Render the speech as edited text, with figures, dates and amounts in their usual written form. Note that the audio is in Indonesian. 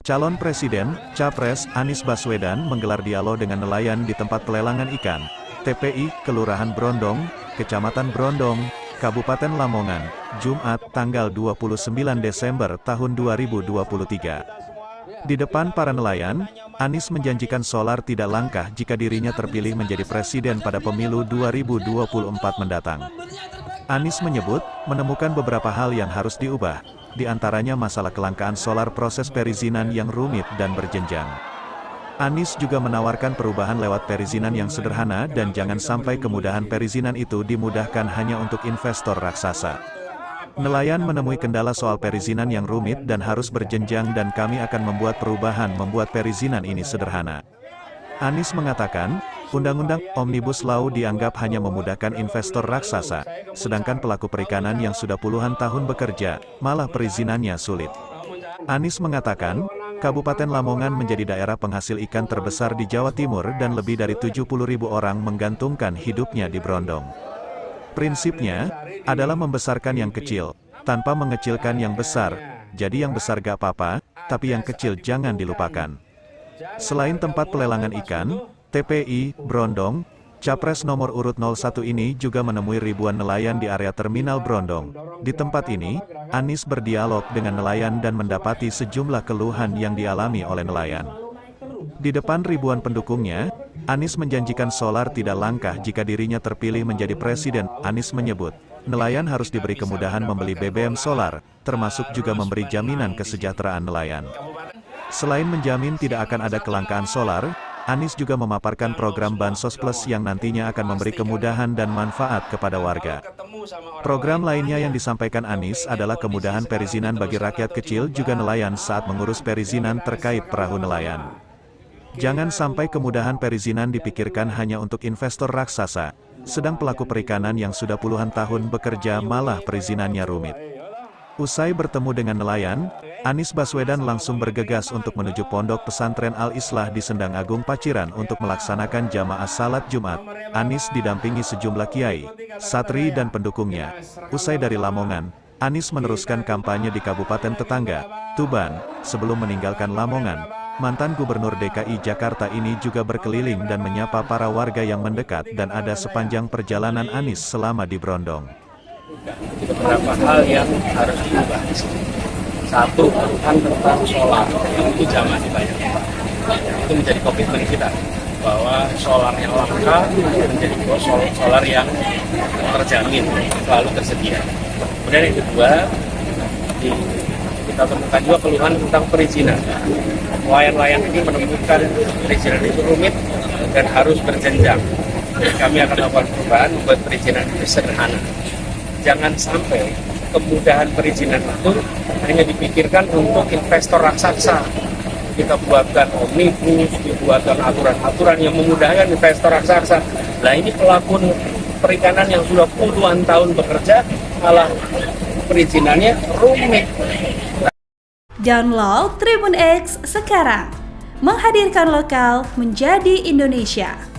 Calon Presiden, Capres, Anies Baswedan menggelar dialog dengan nelayan di tempat pelelangan ikan, TPI, Kelurahan Brondong, Kecamatan Brondong, Kabupaten Lamongan, Jumat, tanggal 29 Desember tahun 2023. Di depan para nelayan, Anies menjanjikan solar tidak langka jika dirinya terpilih menjadi presiden pada pemilu 2024 mendatang. Anies menyebut, menemukan beberapa hal yang harus diubah, di antaranya masalah kelangkaan solar proses perizinan yang rumit dan berjenjang. Anies juga menawarkan perubahan lewat perizinan yang sederhana dan jangan sampai kemudahan perizinan itu dimudahkan hanya untuk investor raksasa. Nelayan menemui kendala soal perizinan yang rumit dan harus berjenjang dan kami akan membuat perubahan membuat perizinan ini sederhana. Anies mengatakan, Undang-Undang Omnibus Law dianggap hanya memudahkan investor raksasa, sedangkan pelaku perikanan yang sudah puluhan tahun bekerja, malah perizinannya sulit. Anies mengatakan, Kabupaten Lamongan menjadi daerah penghasil ikan terbesar di Jawa Timur dan lebih dari 70.000 orang menggantungkan hidupnya di Brondong. Prinsipnya, adalah membesarkan yang kecil, tanpa mengecilkan yang besar, jadi yang besar gak apa-apa, tapi yang kecil jangan dilupakan. Selain tempat pelelangan ikan, TPI, Brondong, Capres nomor urut 01 ini juga menemui ribuan nelayan di area terminal Brondong. Di tempat ini, Anies berdialog dengan nelayan dan mendapati sejumlah keluhan yang dialami oleh nelayan. Di depan ribuan pendukungnya, Anies menjanjikan solar tidak langka jika dirinya terpilih menjadi presiden. Anies menyebut, nelayan harus diberi kemudahan membeli BBM solar, termasuk juga memberi jaminan kesejahteraan nelayan. Selain menjamin tidak akan ada kelangkaan solar, Anies juga memaparkan program Bansos Plus yang nantinya akan memberi kemudahan dan manfaat kepada warga. Program lainnya yang disampaikan Anies adalah kemudahan perizinan bagi rakyat kecil juga nelayan saat mengurus perizinan terkait perahu nelayan. Jangan sampai kemudahan perizinan dipikirkan hanya untuk investor raksasa, sedang pelaku perikanan yang sudah puluhan tahun bekerja malah perizinannya rumit. Usai bertemu dengan nelayan, Anies Baswedan langsung bergegas untuk menuju Pondok Pesantren Al-Islah di Sendang Agung Paciran untuk melaksanakan jamaah salat Jumat. Anies didampingi sejumlah kiai, satri dan pendukungnya. Usai dari Lamongan, Anies meneruskan kampanye di kabupaten tetangga, Tuban. Sebelum meninggalkan Lamongan, mantan Gubernur DKI Jakarta ini juga berkeliling dan menyapa para warga yang mendekat dan ada sepanjang perjalanan Anies selama di Brondong. Beberapa hal yang harus diubah di sini. Satu, tentang solar, yang itu jangan banyak. Itu menjadi komitmen kita, bahwa solar yang langka menjadi solar yang terjamin, selalu tersedia. Kemudian yang kedua, kita temukan juga keluhan tentang perizinan. Nelayan-nelayan ini menemukan perizinan itu rumit dan harus berjenjang. Jadi kami akan melakukan perubahan membuat perizinan itu sederhana. Jangan sampai kemudahan perizinan itu hanya dipikirkan untuk investor raksasa. Kita buatkan omnibus, dibuatkan aturan-aturan yang memudahkan investor raksasa. Nah ini pelaku perikanan yang sudah puluhan tahun bekerja, malah perizinannya rumit. Download Tribun X sekarang, menghadirkan lokal menjadi Indonesia.